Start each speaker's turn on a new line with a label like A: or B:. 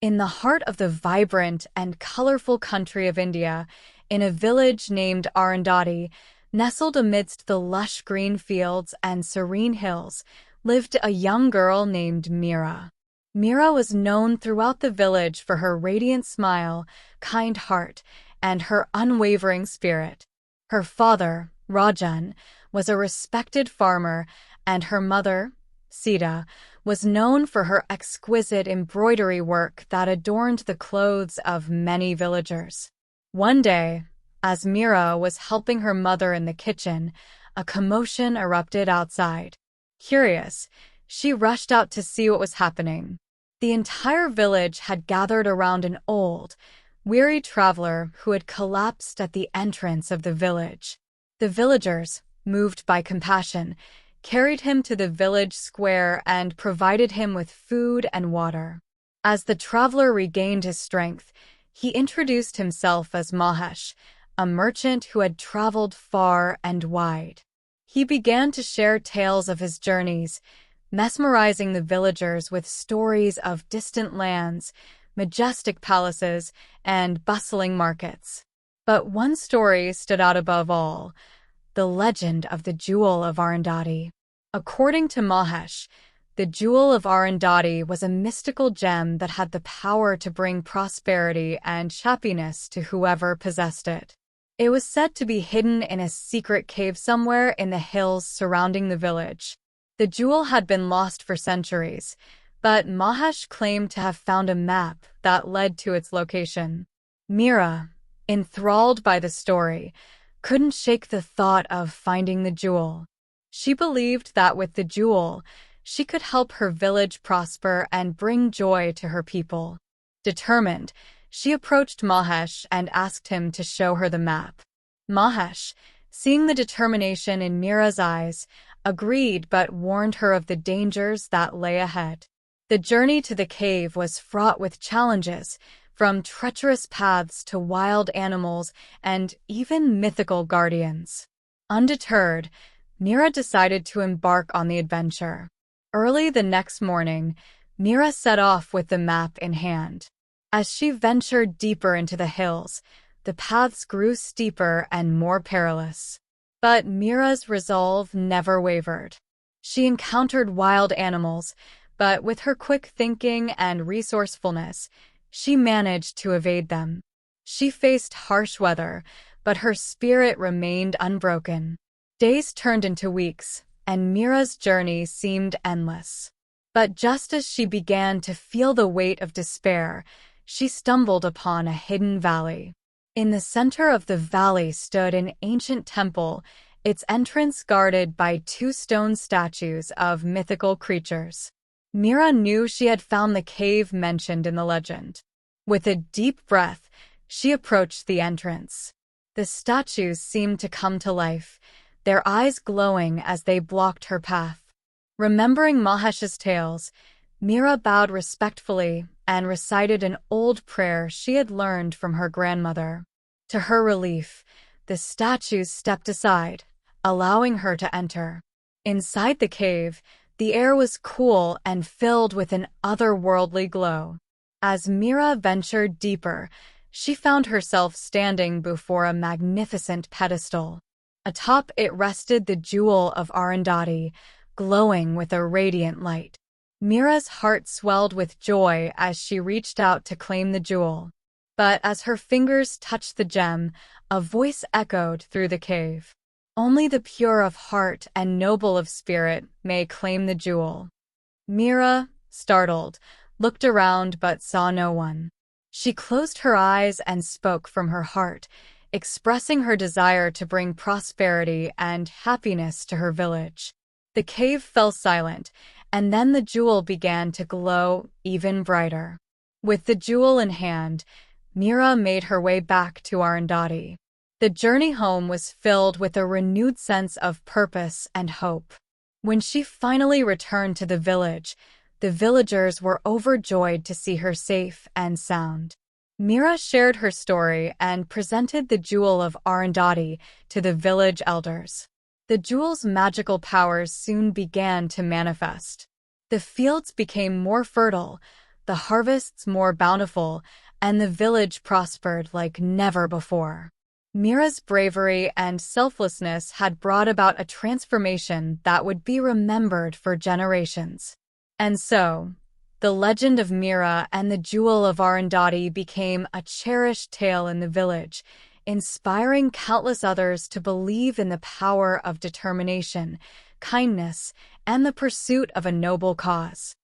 A: In the heart of the vibrant and colorful country of India, in a village named Arundhati, nestled amidst the lush green fields and serene hills, lived a young girl named Meera. Meera was known throughout the village for her radiant smile, kind heart, and her unwavering spirit. Her father, Rajan, was a respected farmer, and her mother, Sita, was known for her exquisite embroidery work that adorned the clothes of many villagers. One day, as Meera was helping her mother in the kitchen, a commotion erupted outside. Curious, she rushed out to see what was happening. The entire village had gathered around an old, weary traveler who had collapsed at the entrance of the village. The villagers, moved by compassion, carried him to the village square and provided him with food and water. As the traveler regained his strength, he introduced himself as Mahesh, a merchant who had traveled far and wide. He began to share tales of his journeys, mesmerizing the villagers with stories of distant lands, majestic palaces, and bustling markets. But one story stood out above all: the legend of the Jewel of Arundhati. According to Mahesh, the Jewel of Arundhati was a mystical gem that had the power to bring prosperity and happiness to whoever possessed it. It was said to be hidden in a secret cave somewhere in the hills surrounding the village. The jewel had been lost for centuries, but Mahesh claimed to have found a map that led to its location. Meera, enthralled by the story, couldn't shake the thought of finding the jewel. She believed that with the jewel, she could help her village prosper and bring joy to her people. Determined, she approached Mahesh and asked him to show her the map. Mahesh, seeing the determination in Meera's eyes, agreed but warned her of the dangers that lay ahead. The journey to the cave was fraught with challenges, from treacherous paths to wild animals and even mythical guardians. Undeterred, Meera decided to embark on the adventure. Early the next morning, Meera set off with the map in hand. As she ventured deeper into the hills, the paths grew steeper and more perilous. But Meera's resolve never wavered. She encountered wild animals, but with her quick thinking and resourcefulness, she managed to evade them. She faced harsh weather, but her spirit remained unbroken. Days turned into weeks, and Meera's journey seemed endless. But just as she began to feel the weight of despair, she stumbled upon a hidden valley. In the center of the valley stood an ancient temple, its entrance guarded by two stone statues of mythical creatures. Meera knew she had found the cave mentioned in the legend. With a deep breath, she approached the entrance. The statues seemed to come to life, their eyes glowing as they blocked her path. Remembering Mahesh's tales, Meera bowed respectfully and recited an old prayer she had learned from her grandmother. To her relief, the statues stepped aside, allowing her to enter. Inside the cave, the air was cool and filled with an otherworldly glow. As Meera ventured deeper, she found herself standing before a magnificent pedestal. Atop it rested the Jewel of Arundhati, glowing with a radiant light. Meera's heart swelled with joy as she reached out to claim the jewel. But as her fingers touched the gem, a voice echoed through the cave. Only the pure of heart and noble of spirit may claim the jewel. Meera, startled, looked around but saw no one. She closed her eyes and spoke from her heart, expressing her desire to bring prosperity and happiness to her village. The cave fell silent, and then the jewel began to glow even brighter. With the jewel in hand, Meera made her way back to Arundhati. The journey home was filled with a renewed sense of purpose and hope. When she finally returned to the village, the villagers were overjoyed to see her safe and sound. Meera shared her story and presented the Jewel of Arundhati to the village elders. The jewel's magical powers soon began to manifest. The fields became more fertile, the harvests more bountiful, and the village prospered like never before. Mira's bravery and selflessness had brought about a transformation that would be remembered for generations. And so, the legend of Mira and the Jewel of Arundhati became a cherished tale in the village, inspiring countless others to believe in the power of determination, kindness, and the pursuit of a noble cause.